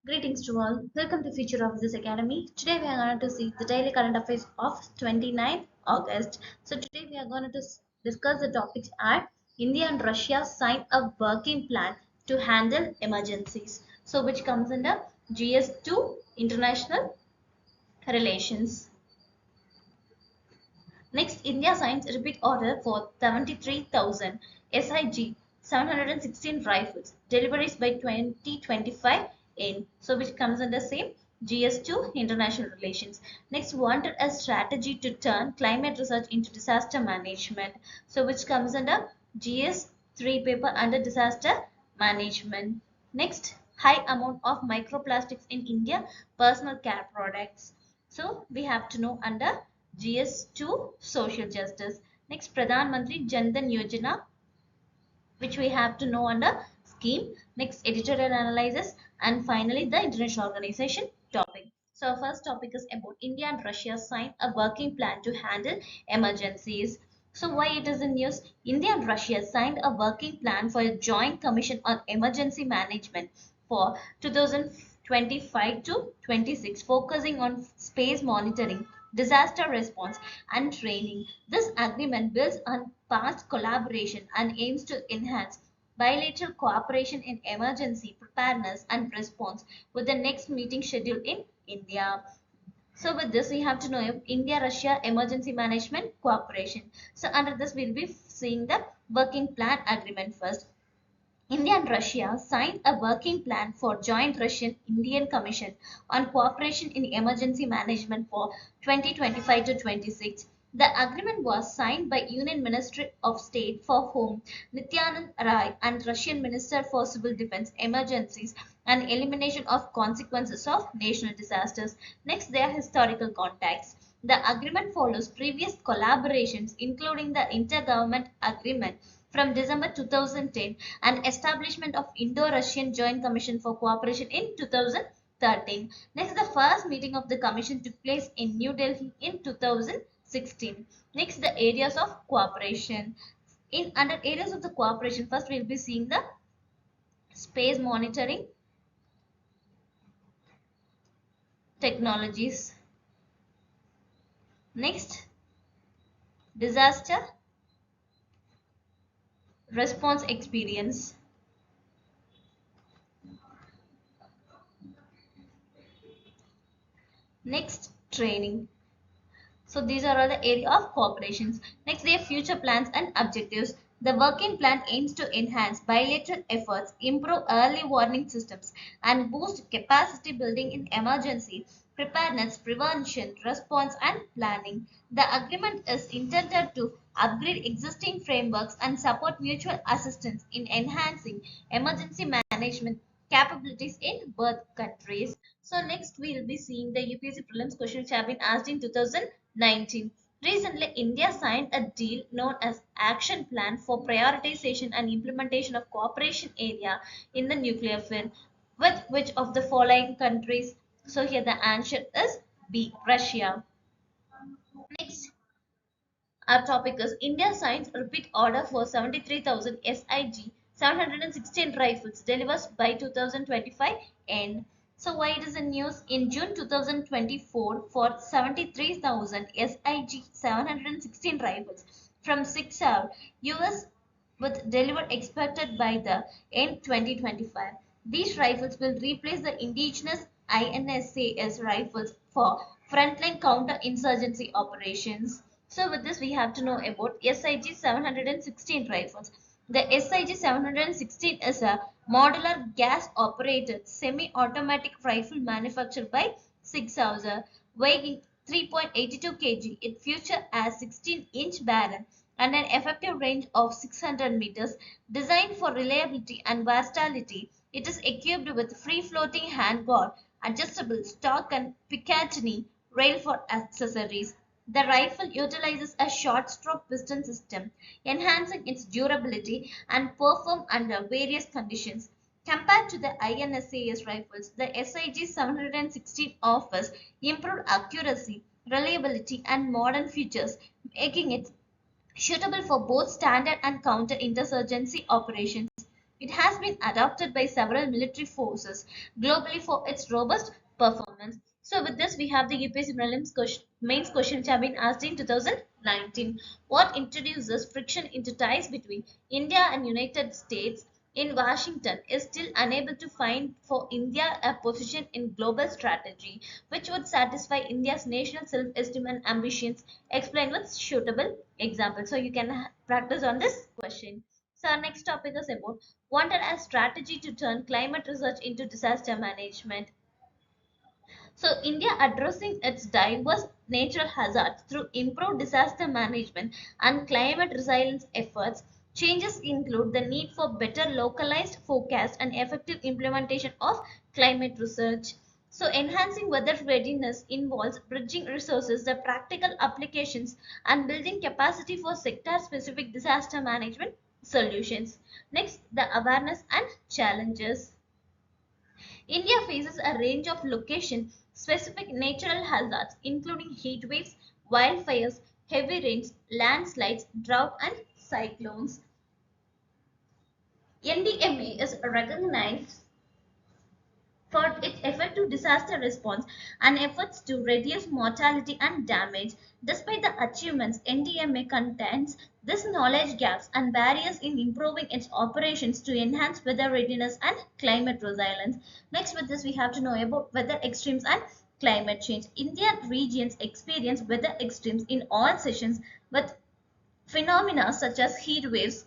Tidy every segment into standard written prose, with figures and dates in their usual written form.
Greetings to all. Welcome to Future of this Academy. Today we are going to see the daily current affairs of 29th August. So today we are going to discuss the topics are India and Russia sign a working plan to handle emergencies. So which comes under GS2 International Relations. Next, India signs repeat order for 73,000 SIG 716 rifles, deliveries by 2025 in. So which comes under same GS2 international relations. Next, wanted a strategy to turn climate research into disaster management. So which comes under GS3 paper under disaster management. Next, high amount of microplastics in India personal care products. So we have to know under GS2 social justice. Next, Pradhan Mantri Jan Dhan Yojana, which we have to know under scheme. Next, editorial analysis, and finally the international organization topic. So first topic is about India and Russia sign a working plan to handle emergencies. So why it is in news? India and Russia signed a working plan for a joint commission on emergency management for 2025 to 26, focusing on space monitoring, disaster response, and training. This agreement builds on past collaboration and aims to enhance bilateral cooperation in emergency preparedness and response, with the next meeting scheduled in India. So with this, we have to know India-Russia Emergency Management Cooperation. So under this, we'll be seeing the working plan agreement first. India and Russia signed a working plan for joint Russian-Indian Commission on cooperation in emergency management for 2025 to 26. The agreement was signed by Union Ministry of State for Home Nityanand Rai and Russian Minister for Civil Defense, Emergencies and Elimination of Consequences of National Disasters. Next, their historical context. The agreement follows previous collaborations, including the Intergovernment Agreement from December 2010 and establishment of Indo-Russian Joint Commission for Cooperation in 2013. Next, the first meeting of the commission took place in New Delhi in 2016. Next, the areas of cooperation. In under areas of the cooperation, first we'll be seeing the space monitoring technologies. Next, disaster response experience. Next, training. So these are all the area of cooperations. Next, their future plans and objectives. The working plan aims to enhance bilateral efforts, improve early warning systems, and boost capacity building in emergency preparedness, prevention, response, and planning. The agreement is intended to upgrade existing frameworks and support mutual assistance in enhancing emergency management capabilities in both countries. So next we will be seeing the UPSC prelims question which have been asked in 2019. Recently, India signed a deal known as Action Plan for Prioritization and Implementation of Cooperation Area in the Nuclear Field with which of the following countries? So here the answer is B, Russia. Next, our topic is India signs repeat order for 73,000 SIG 716 rifles delivers by 2025 end. So why it is in news? In June 2024 for 73,000 SIG 716 rifles from 6 out US with delivered expected by the end 2025. These rifles will replace the indigenous INSAS rifles for frontline counter-insurgency operations. So with this we have to know about SIG 716 rifles. The SIG 716 is a modular gas-operated semi-automatic rifle manufactured by Sig Sauer, weighing 3.82 kg. It features a 16-inch barrel and an effective range of 600 meters. Designed for reliability and versatility, it is equipped with free-floating handguard, adjustable stock and Picatinny rail for accessories. The rifle utilizes a short-stroke piston system, enhancing its durability and perform under various conditions. Compared to the INSAS rifles, the SIG 716 offers improved accuracy, reliability, and modern features, making it suitable for both standard and counter-insurgency operations. It has been adopted by several military forces globally for its robust performance. So with this, we have the UPSC prelims mains question which have been asked in 2019. What introduces friction into ties between India and United States in Washington is still unable to find for India a position in global strategy which would satisfy India's national self-esteem and ambitions. Explain with suitable examples. So you can practice on this question. So our next topic is about wanted as strategy to turn climate research into disaster management. So India addressing its diverse natural hazards through improved disaster management and climate resilience efforts. Changes include the need for better localized forecast and effective implementation of climate research. So enhancing weather readiness involves bridging resources, the practical applications, and building capacity for sector-specific disaster management solutions. Next, the awareness and challenges. India faces a range of location-specific natural hazards, including heat waves, wildfires, heavy rains, landslides, drought, and cyclones. NDMA is recognized for its effective disaster response and efforts to reduce mortality and damage. Despite the achievements, NDMA contains these knowledge gaps and barriers in improving its operations to enhance weather readiness and climate resilience. Next, with this, we have to know about weather extremes and climate change. Indian regions experience weather extremes in all seasons with phenomena such as heat waves,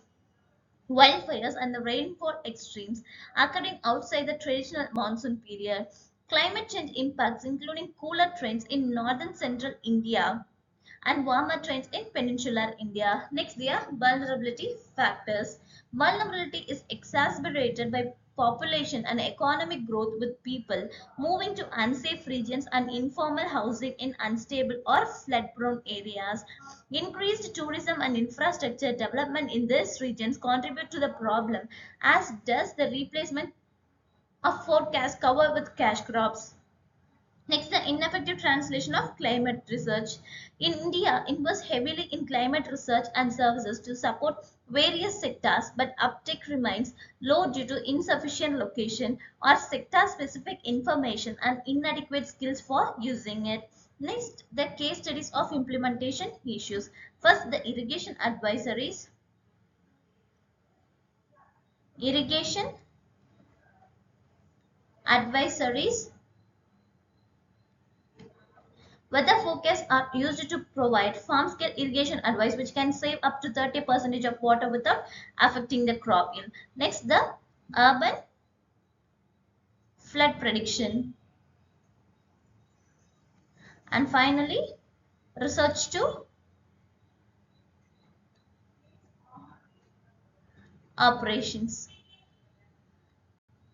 wildfires, and the rainfall extremes occurring outside the traditional monsoon period. Climate change impacts, including cooler trends in northern central India and warmer trends in peninsular India. Next, their vulnerability factors. Vulnerability is exacerbated by population and economic growth, with people moving to unsafe regions and informal housing in unstable or flood prone areas. Increased tourism and infrastructure development in these regions contribute to the problem, as does the replacement of forecast cover with cash crops. Next, the ineffective translation of climate research. In India invests heavily in climate research and services to support various sectors, but uptake remains low due to insufficient location or sector-specific information and inadequate skills for using it. Next, the case studies of implementation issues. First, the irrigation advisories. Weather forecasts are used to provide farm-scale irrigation advice which can save up to 30% of water without affecting the crop yield. Next, the urban flood prediction. And finally, research to operations.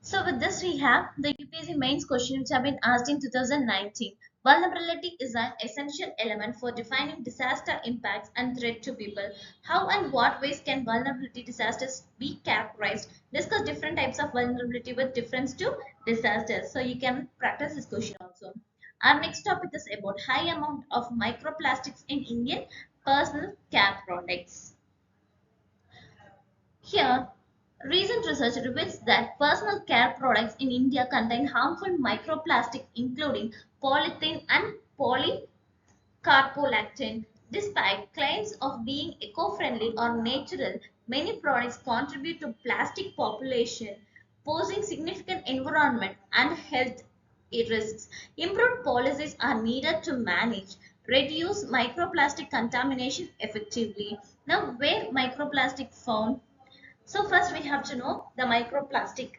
So with this, we have the UPSC mains question which have been asked in 2019. Vulnerability is an essential element for defining disaster impacts and threat to people. How and what ways can vulnerability disasters be characterized? Discuss different types of vulnerability with difference to disasters. So you can practice this question also. Our next topic is about high amount of microplastics in Indian personal care products. Here, recent research reveals that personal care products in India contain harmful microplastic, including polythene and polycarbolactane. Despite claims of being eco-friendly or natural, many products contribute to plastic population, posing significant environment and health risks. Improved policies are needed to manage reduce microplastic contamination effectively. Now, where microplastic found? So first we have to know the microplastic.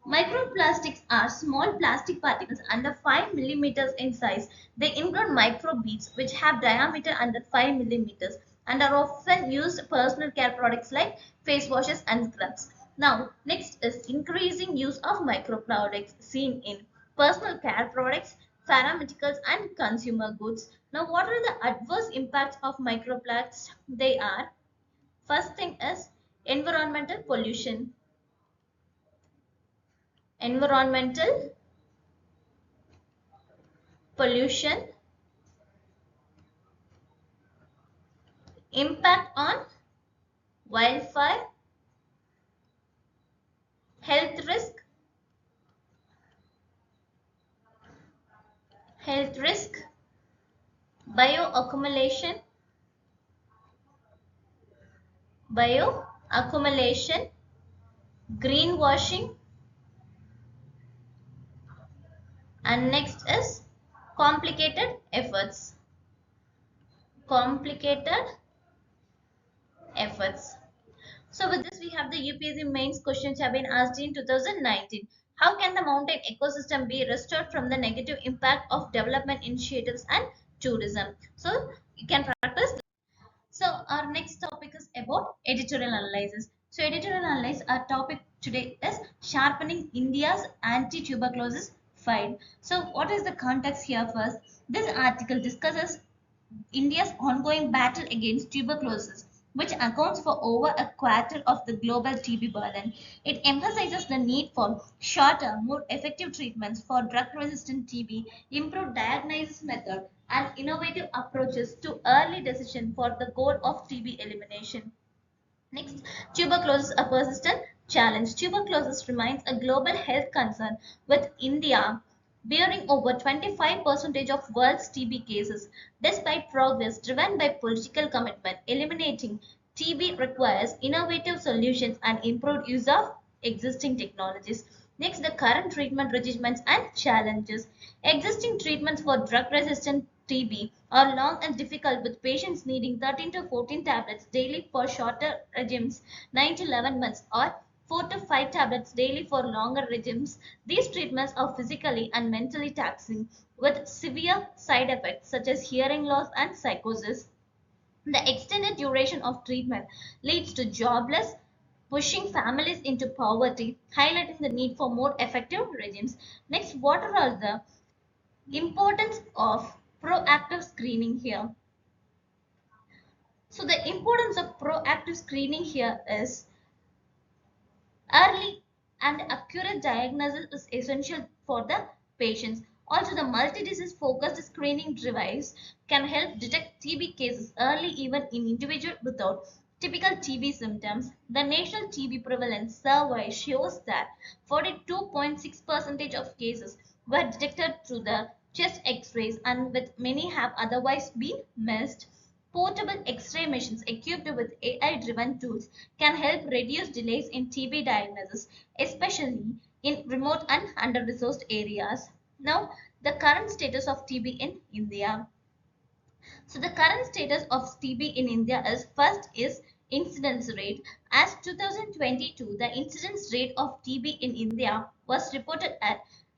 Microplastics are small plastic particles under 5 millimeters in size. They include microbeads which have diameter under 5 millimeters and are often used in personal care products like face washes and scrubs. Now, next is increasing use of microplastics seen in personal care products, pharmaceuticals and consumer goods. Now, what are the adverse impacts of microplastics? They are: first thing is environmental pollution. Environmental pollution, impact on wildfire health risk, health risk, bioaccumulation, bioaccumulation, greenwashing, and next is complicated efforts. Complicated efforts. So with this, we have the UPSC mains questions have been asked in 2019. How can the mountain ecosystem be restored from the negative impact of development initiatives and tourism? So you can practice. So our next topic is about editorial analysis. So editorial analysis, our topic today is sharpening India's anti-tuberculosis fight. So what is the context here first? This article discusses India's ongoing battle against tuberculosis, which accounts for over a quarter of the global TB burden. It emphasizes the need for shorter, more effective treatments for drug-resistant TB, improved diagnosis method, and innovative approaches to early decision for the goal of TB elimination. Next, tuberculosis, a persistent challenge. Tuberculosis remains a global health concern, with India bearing over 25% of world's TB cases. Despite progress driven by political commitment, eliminating TB requires innovative solutions and improved use of existing technologies. Next, the current treatment regimens and challenges. Existing treatments for drug-resistant TB are long and difficult, with patients needing 13 to 14 tablets daily for shorter regimes, 9 to 11 months, or 4 to 5 tablets daily for longer regimes. These treatments are physically and mentally taxing, with severe side effects such as hearing loss and psychosis. The extended duration of treatment leads to jobless, pushing families into poverty, highlighting the need for more effective regimes. Next, what are all the importance of proactive screening here? So the importance of proactive screening here is early and accurate diagnosis is essential for the patients. Also, the multi-disease focused screening device can help detect TB cases early even in individuals without typical TB symptoms. The National TB Prevalence Survey shows that 42.6% of cases were detected through the chest x-rays, and with many have otherwise been missed. Portable X-ray machines equipped with AI-driven tools can help reduce delays in TB diagnosis, especially in remote and under-resourced areas. Now, the current status of TB in India. So the current status of TB in India is first is incidence rate. As 2022, the incidence rate of TB in India was reported at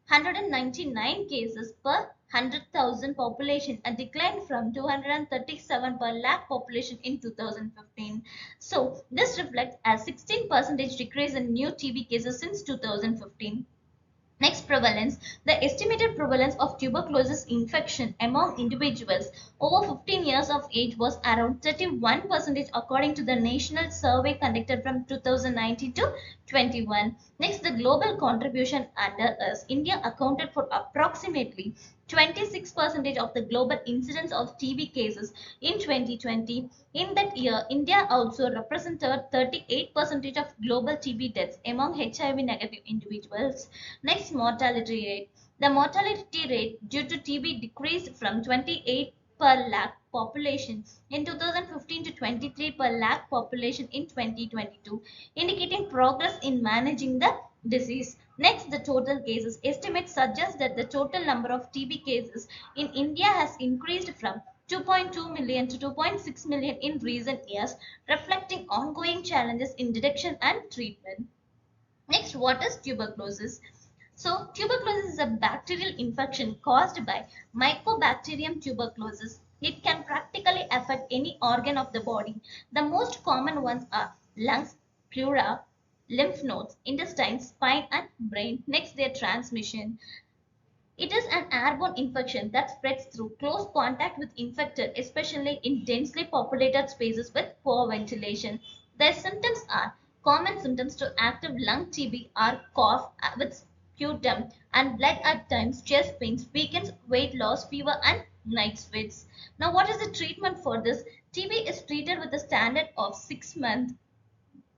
199 cases per 100,000 population, a decline from 237 per lakh population in 2015. So this reflects a 16% decrease in new TB cases since 2015. Next, prevalence. The estimated prevalence of tuberculosis infection among individuals over 15 years of age was around 31% according to the national survey conducted from 2019 to 21. Next, the global contribution under us. India accounted for approximately 26% of the global incidence of TB cases in 2020. In that year, India also represented 38% of global TB deaths among HIV negative individuals. Next, mortality rate. The mortality rate due to TB decreased from 28 per lakh population in 2015 to 23 per lakh population in 2022, indicating progress in managing the disease. Next, the total cases. Estimates suggest that the total number of TB cases in India has increased from 2.2 million to 2.6 million in recent years, reflecting ongoing challenges in detection and treatment. Next, what is tuberculosis? So, tuberculosis is a bacterial infection caused by Mycobacterium tuberculosis. It can practically affect any organ of the body. The most common ones are lungs, pleura, lymph nodes, intestines, spine, and brain. Next, their transmission. It is an airborne infection that spreads through close contact with infected, especially in densely populated spaces with poor ventilation. Their symptoms are common symptoms to active lung TB are cough with sputum and blood at times, chest pains, weakness, weight loss, fever, and night sweats. Now, what is the treatment for this? TB is treated with a standard of 6 month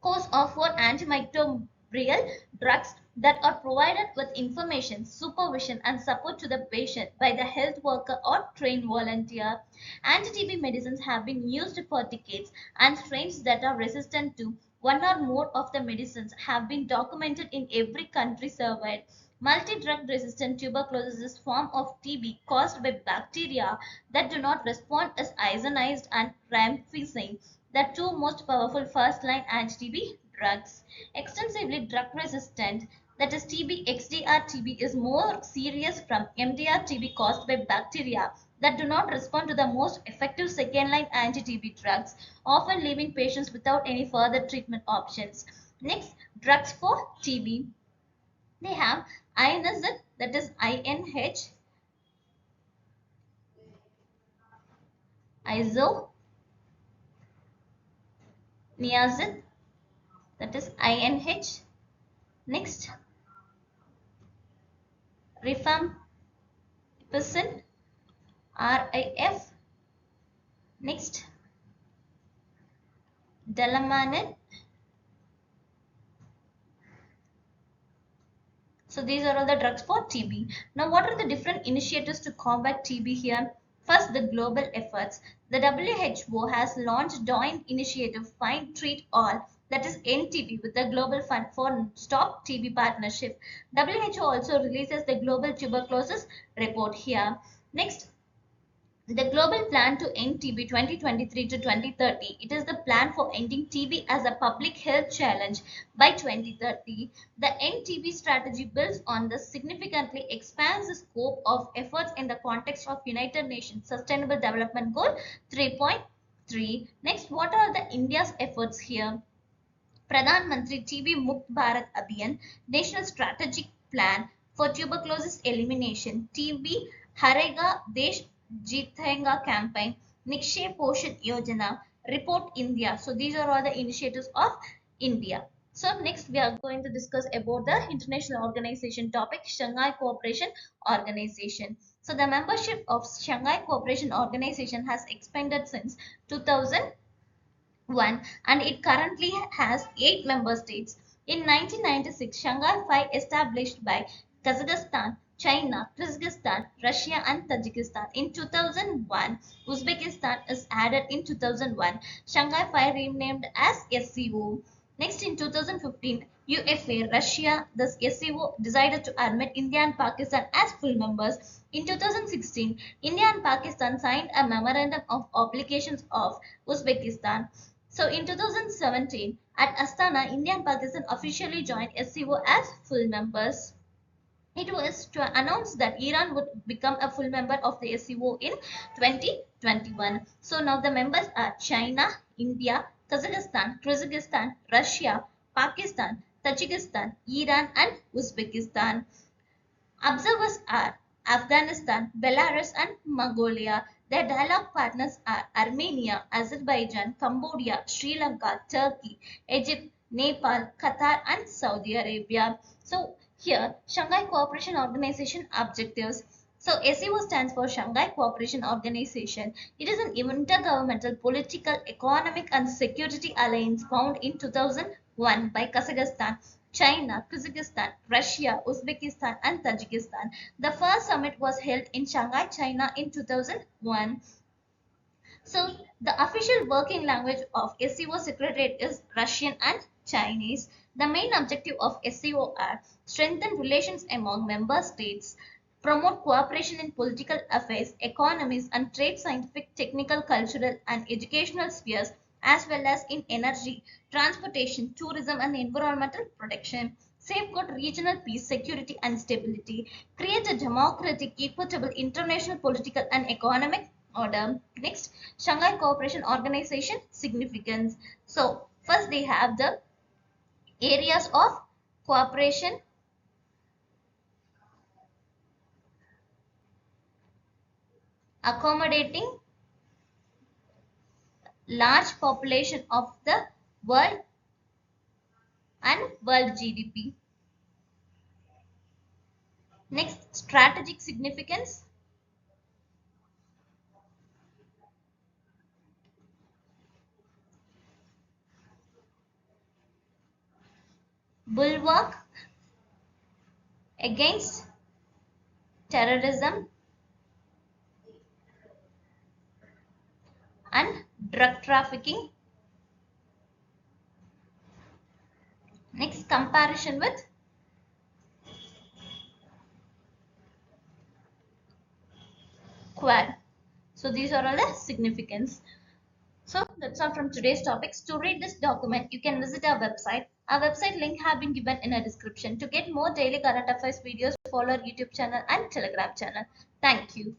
course of 4 antimicrobial drugs that are provided with information, supervision, and support to the patient by the health worker or trained volunteer. Anti-TB medicines have been used for decades, and strains that are resistant to one or more of the medicines have been documented in every country surveyed. Multi-drug resistant tuberculosis is a form of TB caused by bacteria that do not respond as isoniazid and rifampicin, the two most powerful first-line anti-TB drugs. Extensively drug-resistant, that is TB, XDR-TB is more serious from MDR-TB caused by bacteria that do not respond to the most effective second-line anti-TB drugs, often leaving patients without any further treatment options. Next, drugs for TB. They have inazid, that is INH, isoniazid, that is INH. Next, rifampicin, RIF. Next, delamanin. So these are all the drugs for TB. Now, what are the different initiatives to combat TB here? First, the global efforts. The WHO has launched joint initiative Find, Treat, All, that is NTB, with the Global Fund for Stop TB Partnership. WHO also releases the Global Tuberculosis Report here. Next, the Global Plan to End TB 2023 to 2030. It is the plan for ending TB as a public health challenge by 2030. The End TB strategy builds on this, significantly expands the scope of efforts in the context of United Nations Sustainable Development Goal 3.3. Next, what are the India's efforts here? Pradhan Mantri TB Mukt Bharat Abhiyan, National Strategic Plan for Tuberculosis Elimination, TB Harega Desh Jeethenga Campaign, Nikshay Poshan Yojana, Report India. So these are all the initiatives of India. So next we are going to discuss about the international organization topic, Shanghai Cooperation Organization. So the membership of Shanghai Cooperation Organization has expanded since 2000 one, and it currently has 8 member states. In 1996, Shanghai Five established by Kazakhstan, China, Kyrgyzstan, Russia, and Tajikistan. In 2001, Uzbekistan is added in 2001. Shanghai Five renamed as SCO. Next, in 2015, UFA, Russia, the SCO decided to admit India and Pakistan as full members. In 2016, India and Pakistan signed a memorandum of obligations of Uzbekistan. So in 2017, at Astana, India and Pakistan officially joined SCO as full members. It was to announce that Iran would become a full member of the SCO in 2021. So now the members are China, India, Kazakhstan, Kyrgyzstan, Russia, Pakistan, Tajikistan, Iran, and Uzbekistan. Observers are Afghanistan, Belarus, and Mongolia. Their dialogue partners are Armenia, Azerbaijan, Cambodia, Sri Lanka, Turkey, Egypt, Nepal, Qatar, and Saudi Arabia. So here, Shanghai Cooperation Organization objectives. So SCO stands for Shanghai Cooperation Organization. It is an intergovernmental political, economic, and security alliance found in 2001 by Kazakhstan, China, Kyrgyzstan, Russia, Uzbekistan, and Tajikistan. The first summit was held in Shanghai, China in 2001. So the official working language of SCO Secretariat is Russian and Chinese. The main objective of SCO are strengthen relations among member states, promote cooperation in political affairs, economies, and trade, scientific, technical, cultural, and educational spheres, as well as in energy, transportation, tourism, and environmental protection. Safeguard regional peace, security, and stability. Create a democratic, equitable international political and economic order. Next, Shanghai Cooperation Organization significance. So, first they have the areas of cooperation: accommodating large population of the world and world GDP. Next, strategic significance: bulwark against terrorism and drug trafficking. Next, comparison with Quad. So these are all the significance. So that's all from today's topics. To read this document, you can visit our website. Our website link have been given in a description. To get more daily current affairs videos, follow our YouTube channel and Telegram channel. Thank you.